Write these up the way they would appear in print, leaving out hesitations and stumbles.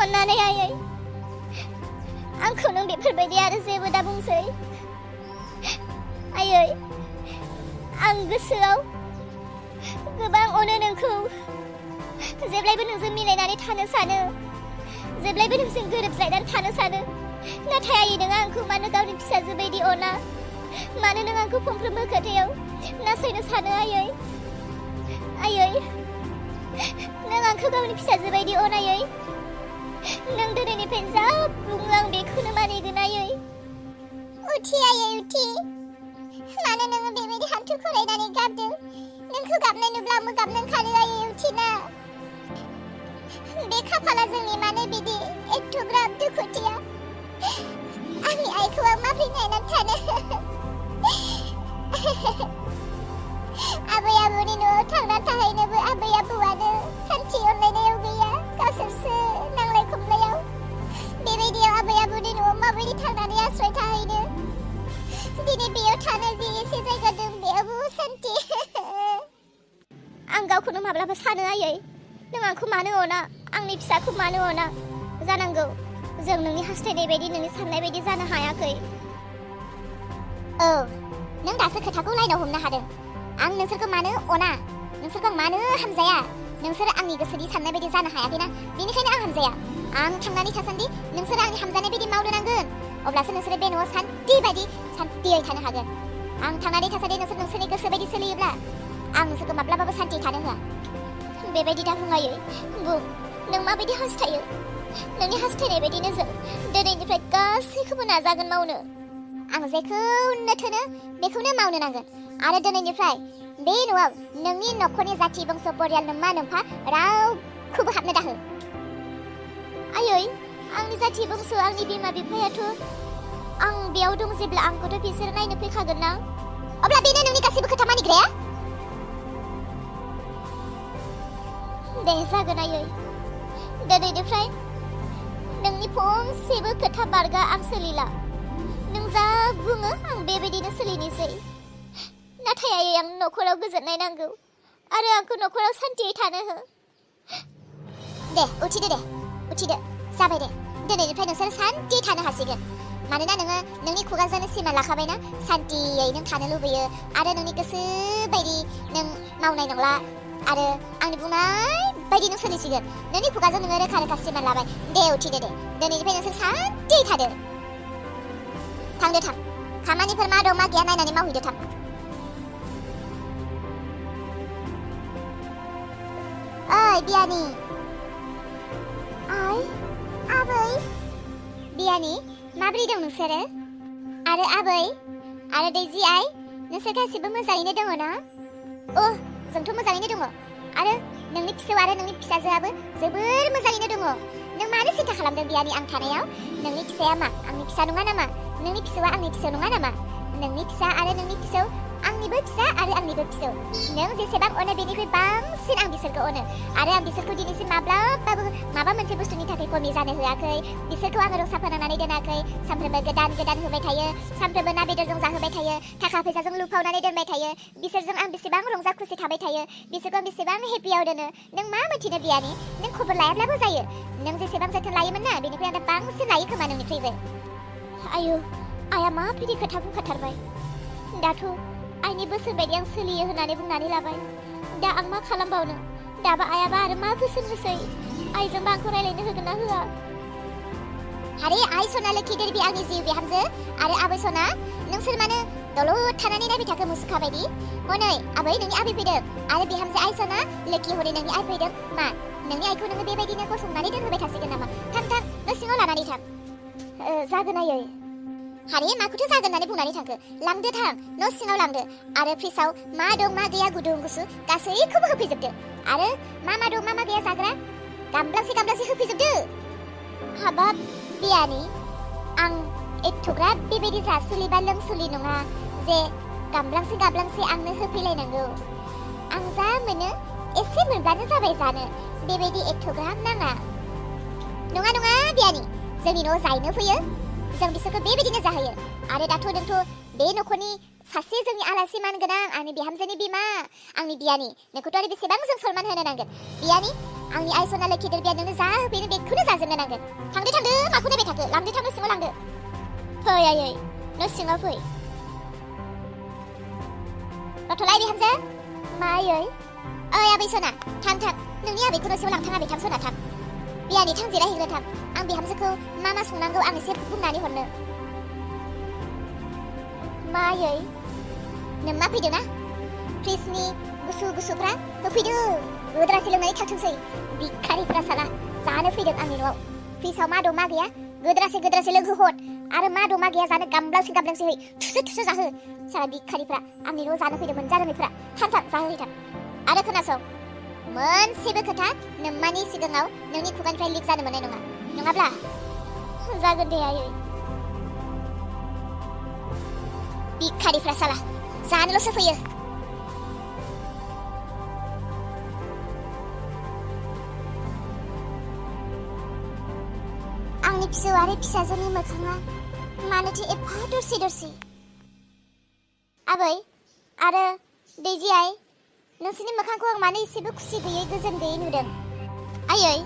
अन्नानै आयै आंखौ नों बेफोरबायदि आरो जेबो दा बुंसै आयै आं गोसोआव गोबां अनो नोंखौ जेब्लायबो नोंजों मिलायनानै थानो सानो जेब्लायबो नोंजों गोरोबलायनानै थानो सानो नाथाय आयै नों आंखौ मानो गावनि फिसाजो बायदि अना मानो नों आंखौ फंफ्रोमबो खोथायाव नासयनो सानो आयै नों आंखौ गावनि फिसाजो बायदि अनायै नों दिनैनिफ्राय जा बुङो आं बेखौनो मानिगोन आयै उथि आयै उथि मानो नोङो बेबायदि हान्थु खरायनानै गाबदों नोंखौ गाबनाय नुब्ला आंबो गाबनो ओंखारो आयै उथिना बे खाफाला जोंनि मानो बिदि एथ'ग्राब दुखुथिया आंनि आइखौ आं माबोरै नायनानै थानो आबै आबौनि न'आव थांना थाहैनोबो आबै आबौआनो सान्थि अनलायनायाव गैया गावसोरसो नांलाय खमलायाव बेबायदियाव आबै आबौनि न'आव माबायदि थांनानै आश्रय थाहैनो दिनै बेयाव थानो जि एसे जायगा दं बेयावबो सान्थि आं गावखौनो माब्लाबा सानो आयै नों आंखौ मानो अना आंनि फिसाखौ मानो अना जानांगौ जों नोंनि हास्थायनाय बायदि नोंनि साननाय बायदि जानो हायाखै औ नों दासो खोथाखौ लाइनाव हमनो हादों आं नोंसोरखौ मानो अना नोंसोरखौ मानो हामजाया नोंसोर आंनि गोसोनि साननाय बायदि जानो हायाखैना बेनिखायनो आं हामजाया आं थांनानै थासान्दि नोंसोर आंनि हामजानाय बायदि मावनो नांगोन अब्लासो नोंसोर बे न'आव सान्तियै थानो हागोन आं थांनानै थासान्दि नोंसोरनि गोसो बायदि सोलियोब्ला आं नोंसोरखौ माब्लाबाबो सान्ति थानो होआ बेबायदि दा बुङायै बुं नों माबायदि हास्थायो नोंनि हास्थायनाय बायदिनो जों दिनैनिफ्राय गासैखौबो नाजागोन मावनो आं जेखौनो थोनो बेखौनो मावनो नांगोन आरो दिनैनिफ्राय बे न'आव नोंनि न'खरनि जाथि बंस परियाल नोम्मा नोम्फा रावखौबो हाबनो दाहो आयै आंनि जाथि बंस आंनि बिमा बिफायाथ' आं बेयाव दं जेब्ला आंखौथ' बिसोर नायनो फैखागोन ना अब्ला बेनो नोंनि गासैबो खोथा मानिग्राया दे जागोन आयै दिनैनिफ्राय नोंनि फंसेबो खोथा बारगा आं सोलिला नों जा बुङो आं बेबायदिनो सोलिनोसै नाथाय आयै आं न'खराव गोजोननाय नांगौ आरो आंखौ न'खराव सान्तियै थानो हो दे उथिदो जाबाय दे दिनैनिफ्राय नोंसोर सान्तियै थानो हासिगोन मानोना नोङो नोंनि खुगाजोंनो सिमा लाखाबायना सान्तियै नों थानो लुबैयो आरो नोंनि गोसो बायदि नों मावनाय नंला आरो आंनि बुंनाय बायदि नों सोलिसिगोन नोंनि खुगाजों नोङो रोखा रोखा सिमान लाबाय दे उथिदो दे दिनैनिफ्राय नोंसोर सान्तियै थादो थांदो थां खामानिफोर मा दं मा गैया नायनानै मावहैदो थां ओइ बियानि आइ आबै बियानि माबोरै दं नोंसोरो आरो आबै आरो दैजि आइ नोंसोर गासिबो मोजाङैनो दङ ना जोंथ' मोजाङैनो दङ आरो नोंनि फिसौ आरो नोंनि फिसाजोआबो जोबोर मोजाङैनो दङ नों मानो सिन्था खालामदों बियानि आं थानायाव नोंनि फिसाया मा आंनि फिसा नङा नामा नोंनि फिसौआ आंनि फिसौ नङा नामा नोंनि फिसा आरो नोंनि फिसौ आंनिबो फिसा आरो आंनिबो फिसौ नों जेसेबां अनो बेनिख्रुइ बांसिन आं बिसोरखौ अनो आरो आं बिसोरखौ दिनैसिम माब्लाबाबो माबा मोनसे बुस्थुनि थाखाय कमि जानो होआखै बिसोरखौ आङो रसा फोनांनानै दोनाखै सानफ्रोमबो गोदान गोदान होबाय थायो सानफ्रोमबो ना बेदरजों जाहोबाय थायो थाखा फैसाजों लुफावनानै दोनबाय थायो बिसोरजों आं बेसेबां रंजा खुसि थाबाय थायो बिसोरखौ आं बेसेबां हेपियाव दोनो नों मा मिथिनो बियानि नों खबर लायाब्लाबो जायो नों जेसेबां जोथोन लायोमोन ना बेनिख्रुइ आं बांसिन लायो खोमा नोंनिख्रुइबो आयु आइया माबायदि खोथा बुंखाथारबाय दाथ' आइनि बोसोन बायदि आं सोलियो होननानै बुंनानै लाबाय दा आं मा खालामबावनो दाबा आइयाबा आरो मा बोसोन होसै आइजोंबा आंखौ रायलायनो होगोन ना होआ आरे आइ सना लोखि देरबि आंनि जिउ बिहामजो आरो आबै सना नोंसोर मानो दलद थानानै नायबाय थाखो मुसुखा बायदि हनै आबै नोंनि आबै फैदों आरो बिहामजो आइ सना लोखि हरै नोंनि आइ फैदों मा नोंनि आइखौ नोङो बेबायदिनो गसंनानै दोनहोबाय थासिगोन नामा थां न' सिङाव लानानै थां जागोन आयै हारे माखौथो जागोन होननानै बुंनानै थांखो लांदो थां न' सिङाव लांदो आरो फ्रिजआव मा दं मा गैया गुदुं गुसु गासैखौबो होफैजोबदो आरो मा दं मा गैया जाग्रा गामब्लासे होफैजोबदो हाबाब बियानि आं एथ'ग्राब बेबायदि जासुलि बा लोंसुलि नङा जे गामब्लांसे आंनो होफैलायनांगौ आं जा मोनो एसे मोनब्लानो जाबाय जानो बेबायदि एथ'ग्राब नाङा नङा बियानि जोंनि न'आव जायनो फैयो जों बिसोरखौ बेबायदिनो जाहोयो आरो दाथ' नोंथ' बे न'खरनि सासे जोंनि आलासि मान गोनां आंनि बिहामजोनि बिमा आंनि बियानि नोंखौथ' आरो बेसेबां जों सनमान होनो नांगोन बियानि आंनि आइसना लोखि देरबिया नोंनो जा होफैनो बेखौनो जाजोबनो नांगोन। थांदो माखौ नायबाय थाखो? लांदो थांदो सिङाव लांदो। फै आयै न' सिङाव फै। रथ'लाय बिहामजो। मा आयै? ओइ आबै सना थां नोंनि आबैखौ न' सिङाव लांथां आबै थां सना थां। बियानि थां जिरायहैग्रो थां। आं बिहामजोखौ मा संनांगौ आं एसे बुंनानै हरनो। मा आयै? नों मा फैदों ना? फ्रिजनि गुसुफ्रा होफैदो। गोद्रासै लोंनानै थांथोंसै भिखारिफ्रा साला जानो फैदों आंनि न'आव। फ्रिजआव मा दं मा गैया गोद्रासै लोंहोहर आरो मा दं मा गैया जानो गामलांसै है थुसो जाहो। साला भिखारिफ्रा आंनि न'आव जानो फैदों मोनजारोङैफ्रा थां जाहोहैथां। आरो खोनासं मोनसेबो खोथा नोम्मानि सिगाङाव नोंनि खुगानिफ्राय लिक जानो मोननाय नङा। नङाब्ला जागोन दे आयै। भिखारिफ्रा साला जानोल'सो फैयो। आंनि फिसौ आरो फिसाजोनि मोखाङा मानोथो एफा दरसि? आबै आरो दैजि आइ नोंसोरनि मोखांखौ आं मानो एसेबो खुसि गैयै गोजोन गैयै नुदों? आयै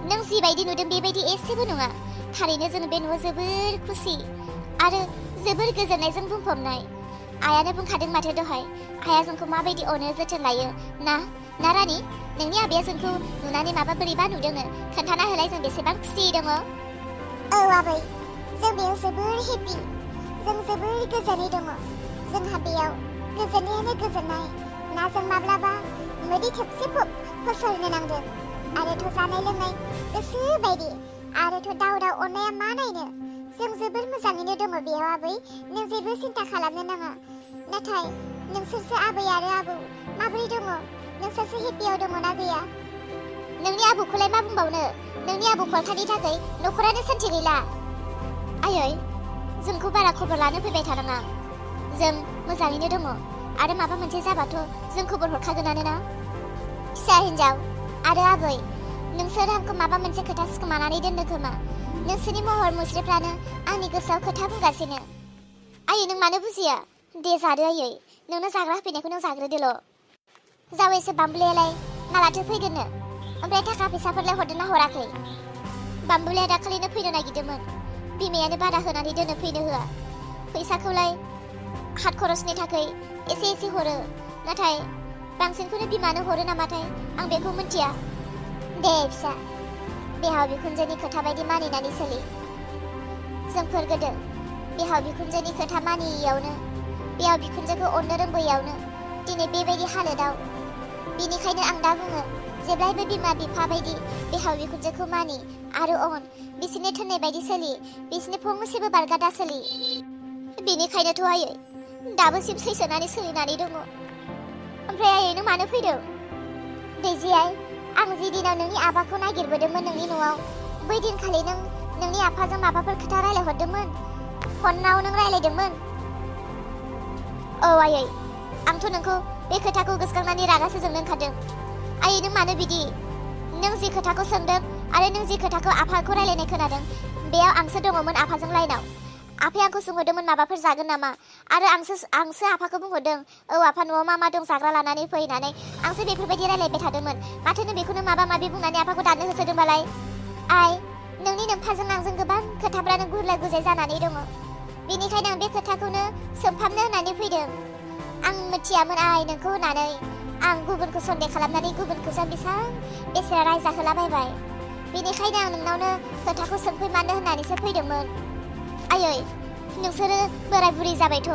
नों जिबायदि नुदों बेबायदि एसेबो नङा। थारैनो जों बे न'आव जोबोर खुसि आरो जोबोर गोजोननायजों बुंफबनाय। आयानो बुंखादों माथो दहाय आया जोंखौ माबायदि अनो जोथोन लायो ना रानि? नोंनि आबैया जोंखौ नुनानै माबा बोरैबा नुदोंनो खोन्थाना होलाय जों बेसेबां खुसि दङ। औ आबै जों बेयाव जोबोर हेपि। जों जोबोर गोजोनै दङ। जोंहा बेयाव गोजोननायानो गोजोननाय ना। जों माब्लाबा मोदै थोबसे फसरनो नांदों आरोथ' जानाय लोंनाय गोसो बायदि आरोथ' दाव अननाया मा नायनो। जों जोबोर मोजाङैनो दङ बेयाव आबै। नों जेबो सिन्था खालामनो नाङा। नाथाय नोंसोरसो आबै आरो आबौ माबोरै दङ? नोंसोरसो हेपियाव दङ ना गैया? नोंनि आबौखौलाय मा बुंबावनो? नोंनि आबौ खलथानि थाखाय न'खरानो सान्थि गैला। आयै जोंखौ बारा खबर लानो फैबाय थानाङा। जों मोजाङैनो दङ आरो माबा मोनसे जाबाथ' जों खबर हरखागोनानो ना। फिसा हिन्जाव आरो आबै नोंसोर आंखौ माबा मोनसे खोथा सिखोमानानै दोननो खोमा। नोंसोरनि महर मुस्रिफ्रानो आंनि गोसोआव खोथा बुंगासिनो। आयै नों मानो बुजिया? दे जादो आयै। नोंनो जाग्रा होफैनायखौ नों जाग्रोदोल'। जावैसो बाम्बुलायालाय मालाथो फैगोननो? ओमफ्राय थाखा फैसाफोरलाय हरदोंना हराखै? बाम्बुलाया दाखालिनो फैनो नागिरदोंमोन। बिमायानो बादा होनानै दोनो फैनो होआ। फैसाखौलाय हात खरसनि थाखाय एसे हरो। नाथाय बांसिनखौनो बिमानो हरो नामाथाय आं बेखौ मिन्थिया। दे फिसा बिहाव बिखुनजोनि खोथा बायदि मानिनानै सोलि। जोंफोर गोदो बिहाव बिखुनजोनि खोथा मानियैयावनो बिहाव बिखुनजोखौ अननो रोंबोयैयावनो दिनै बेबायदि हालोदाव। बेनिखायनो आं दा बुङो जेब्लायबो बिमा बिफा बायदि बिहाव बिखुनजोखौ मानि आरो अन। बिसोरनि थोननाय बायदि सोलि। बिसोरनि फंसेबो बारगादा सोलि। बेनिखायनोथ' आयै दाबोसिम सैसोनानै सोलिनानै दङ। ओमफ्राय आयै नों मानो फैदों? दैजि आइ आं जि दिनाव नोंनि आबाखौ नागिरबोदोंमोन नोंनि न'आव बै दिनखालि नों नोंनि आफाजों माबाफोर खोथा रायलायहरदोंमोन? फनाव नों रायलायदोंमोन? औ आयै आंथ' नोंखौ बे खोथाखौ गोसोखांनानै रागासो जोंनो ओंखारदों। आयै नों मानो बिदि? नों जि खोथाखौ सोंदों आरो नों जि खोथाखौ आफाखौ रायलायनाय खोनादों बेयाव आंसो दङमोन आफाजों लाइनाव। आफाया आंखौ सोंहरदोंमोन माबाफोर जागोन नामा आरो आंसो आफाखौ बुंहरदों औ आफा न'आव मा दं जाग्रा लानानै फै होननानै। आंसो बेफोरबायदि रायलायबाय थादोंमोन। माथो नों बेखौनो माबा माबि बुंनानै आफाखौ दाननो होसोदोंबालाय? आइ नोंनि नोम्फाजों आंजों गोबां खोथाफ्रानो गुरलाय गुजाय जानानै दङ। बेनिखायनो आं बे खोथाखौनो सोंफामनो होननानै फैदों। आं मिथियामोन आइ नोंखौ होननानै। आं गुबुनखौ सन्देह खालामनानै गुबुनखौसो बेसेरा रायजाहोलाबायबाय। बेनिखायनो आं नोंनावनो खोथाखौ सोंफैमारनो होननानैसो फैदोंमोन। आयै नोंसोरो बोराय बुरि जाबायथ'।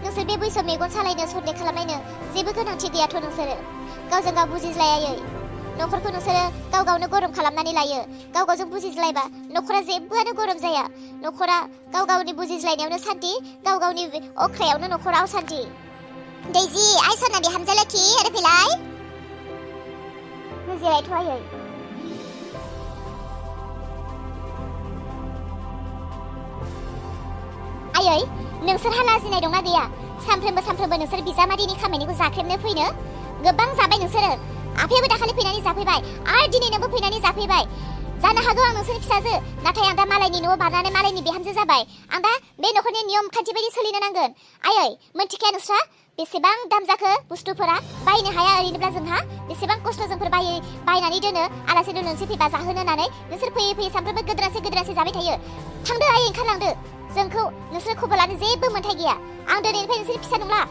नोंसोर बे बैसोआव मेगन सालायनो सन्देह खालामलायनो जेबो गोनांथि गैयाथ'। नोंसोरो गावजों गाव बुजिज्लायायै न'खरखौ नोंसोरो गाव गावनो गरम खालामनानै लायो। गाव गावजों बुजिज्लायबा न'खरा जेबोआनो गरम जाया। न'खरा गाव गावनि बुजिज्लायनायावनो सान्थि, गाव गावनि अख्रायावनो न'खराव सान्थि। दैजि आइ सना बिहामजो लोखि आरो फैलाय। जिरायथ' आयै। आयै नोंसोरहा लाजिनाय दंना गैया? सानफ्रोमबो नोंसोर बिजामादैनि खामानिखौ जाख्रेबनो फैनो? गोबां जाबाय नोंसोरो। आफायाबो दाखालि फैनानै जाफैबाय आरो दिनै नोंबो फैनानै जाफैबाय। जानो हागौ आं नोंसोरनि फिसाजो, नाथाय आं दा मालायनि न'आव बारनानै मालायनि बिहामजो जाबाय। आं दा बे न'खरनि नियम खान्थि बायदि सोलिनो नांगोन। आयै मोनथिखाया नोंस्रा बेसेबां दाम जाखो बुस्थुफोरा? बायनो हाया ओरैनोब्ला जोंहा बेसेबां खस्थ' जोंफोर बायनानै दोनो आलासि दुमसि फैबा जाहोनो होननानै। नोंसोर फैयै सानफ्रोमबो गोदोरासे जाबाय थायो। थांदो आयै, ओंखारलांदो। जोंखौ नोंसोर खबर लानो जेबो मोन्थाय गैया। आं दिनैनिफ्राय नोंसोरनि फिसा नंला।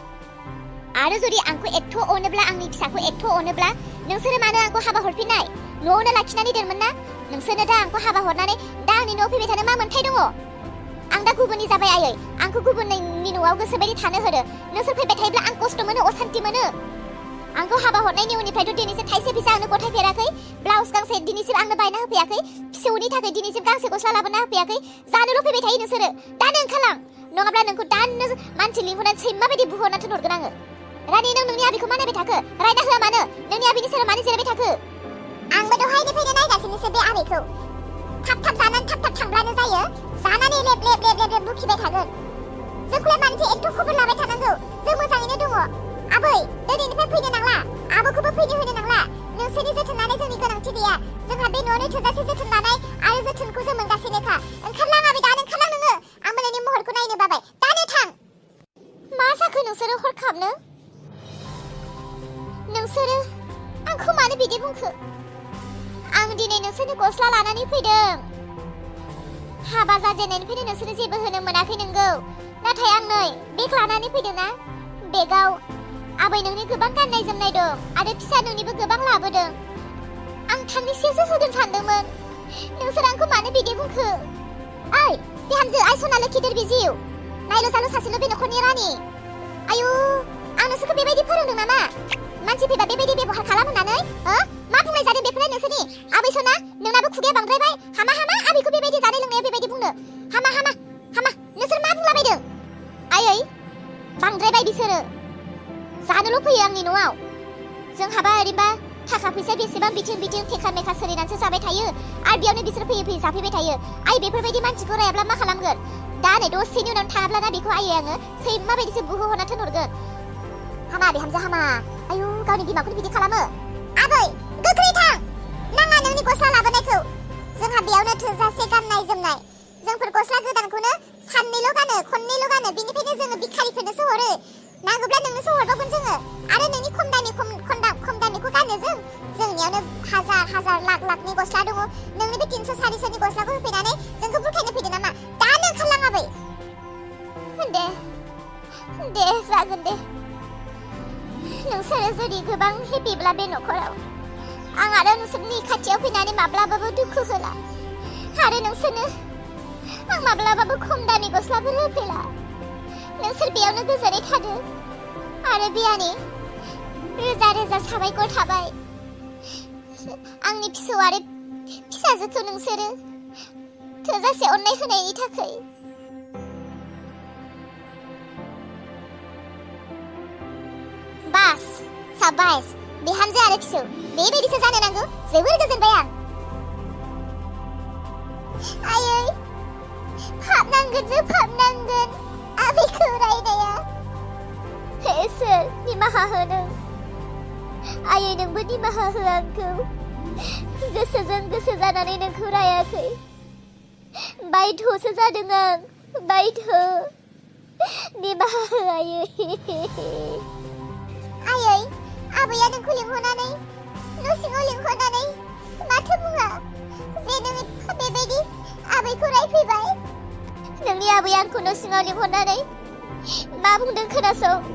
आरो जुदि आंखौ एथ' अनोब्ला, आंनि फिसाखौ एथ' अनोब्ला नोंसोरो मानो आंखौ हाबा हरफिननाय? न'आवनो लाखिनानै दोनमोन ना? नोंसोरनो दा आंखौ हाबा हरनानै दा आंनि न'आव फैबाय थानो मा मोन्थाय दङ? आं दा गुबुननि जाबाय आयै। आंखौ गुबुननि न'आव गोसोबायदि थानो होदो। नोंसोर फैबाय थायोब्ला आं खस्थ' मोनो, असान्ति मोनो। आंखौ हाबा हरनायनि उननिफ्रायथ' दिनैसिम थाइसे फैसा आंनो गथायफेराखै। ब्लाउस गांसे दिनैसिम आंनो बायना होफैयाखै। फिसौनि थाखाय दिनैसिम गांसे गस्ला लाबोना होफैयाखै। जानोल' फैबाय थायो नोंसोरो। दानो ओंखारलां, नङाब्ला नोंखौ दानो मानसि लिंहरनानै सैमा बायदि बुहरना थिनहरगोन आङो। रानि, नों नोंनि आबिखौ मा नायबाय थाखो? रायना होआ मानो? नोंनि आबिनि सेराव मानो जिरायबाय थाखो? आंबो दहायनिफ्रायनो नायगासिनोसो बे आबिखौ। थाब जानानै थाब थांब्लानो जायो। जानानै लेब बुखिबाय थागोन। जोंखौलाय मानोथो एथ' खबर लाबाय थानांगौ? जों मोजाङैनो दङ। आबै, दिनैनिफ्राय फैनो नांला। आबौखौबो फैनो होनो नांला। नोंसोरनि जोथोन लानाय जोंनि गोनांथि गैया। जोंहा बे न'आवनो थोजासे जोथोन लानाय आरो जोथोनखौ जों मोनगासिनोखा। ओंखारलां आबै, दानो ओंखारलां नोङो। आंबो नोंनि महरखौ नायनो बाबाय। दानो थां। मा जाखो नोंसोरो हरखाबनो? नोंसोरो आंखौ मानो बिदि बुंखो? आं दिनै नोंसोरनो गस्ला लानानै फैदों। हाबा जाजेननायनिफ्रायनो नोंसोरो जेबो होनो मोनाखै नोंगौ, नाथाय आं नै बेग लानानै फैदों ना। बेगाव आबै नोंनि गोबां गाननाय जोमनाय दं आरो फिसा नोंनिबो गोबां लाबोदों। आं थांनैसोसो होगोन सानदोंमोन। नोंसोर आंखौ मानो बिदि बुंखो? ओइ बिहामजो, आइ सना लोखि देरबि जिउ, नायल' जाल' सासेल' बे न'खरनि रानि। आयु, आं नोंसोरखौ बेबायदि फोरोंदों नामा? मानसि फैबा बेबायदि बेबहार खालाम होननानै? मा बुंनाय जादों बेफोरो नोंसोरनि? आबै सना, नोंनाबो खुगाया बांद्रायबाय। हामा आबैखौ बेबायदि जानाय लोंनायाव बेबायदि बुंनो। हामा नोंसोर मा बुंलाबायदों? आयै, बांद्रायबाय बिसोरो। जानोल' फैयो आंनि न'आव। जोंहाबा ओरैनोबा थाखा फैसा बेसेबां बिथिं थेखा मेखा सोलिनानैसो जाबाय थायो, आरो बेयावनो बिसोर फैयै जाफैबाय थायो। आइ, बेफोरबायदि मानसिखौ रायाब्ला मा खालामगोन? दा नै दसेनि उनाव थाङाब्लाना बेखौ आयै आङो सैमा बायदिसो बुहोहरना थिनहरगोन। हामा बिहामजो हामा। आयु, गावनि बिमाखौनो बिदि खालामो। आबै, गोख्रै थां। नाङा नोंनि गस्ला लाबोनायखौ। जोंहा बेयावनो थोजासे गाननाय जोमनाय। जोंफोर गस्ला गोदानखौनो साननैल' गानो, खननैल' गानो। बेनिखायनो जोङो भिखारिफोरनोसो हरो। नांगौब्ला नोंनोसो हरबावगोन जोङो। आरो नोंनि खम दामिखौ गानो जों। जोंनियावनो हाजार लाखनि गस्ला दङ। नोंनि बे 300 400नि गस्लाखौ होफैनानै जोंखौ बुरखायनो फैदों नामा? दानो ओंखारलां आबै। दे जागोन दे। नोंसोरो जुदि गोबां हेपिब्ला बे न'खराव, आं आरो नोंसोरनि खाथियाव फैनानै माब्लाबाबो दुखु होला। आरो नोंसोरनो आं माब्लाबाबो खम दामि गस्लाफोर होफैला। नोंसोर बेयावनो गोजोनै थादो। आरो बियानि रोजा साबायखर थाबाय। आंनि फिसौ आरो फिसाजोखौ नोंसोरो थोजासे अननाय होनायनि थाखाय। बास, साबास, बिहामजो आरो फिसौ बेबायदिसो जानो नांगौ। जोबोर गोजोनबाय आं। आयै, फाबनांगोन आबैखौ रायनाया। इसोर, निमाहा हो नों। आयै, नोंबो निमाहा हो आंखौ। गोसोजों गोसो जानानै नोंखौ रायाखै। बायध'सो जादों आं, बायध'। निमाहा हो आयै। आयै, आबैया नोंखौ लिंहरनानै न' सिङाव लिंहरनानै माथो बुङा जे नों बेबायदि आबैखौ रायफैबाय? नोंनि आबैया आंखौ न' सिङाव लिंहरनानै मा बुंदों खोनासं।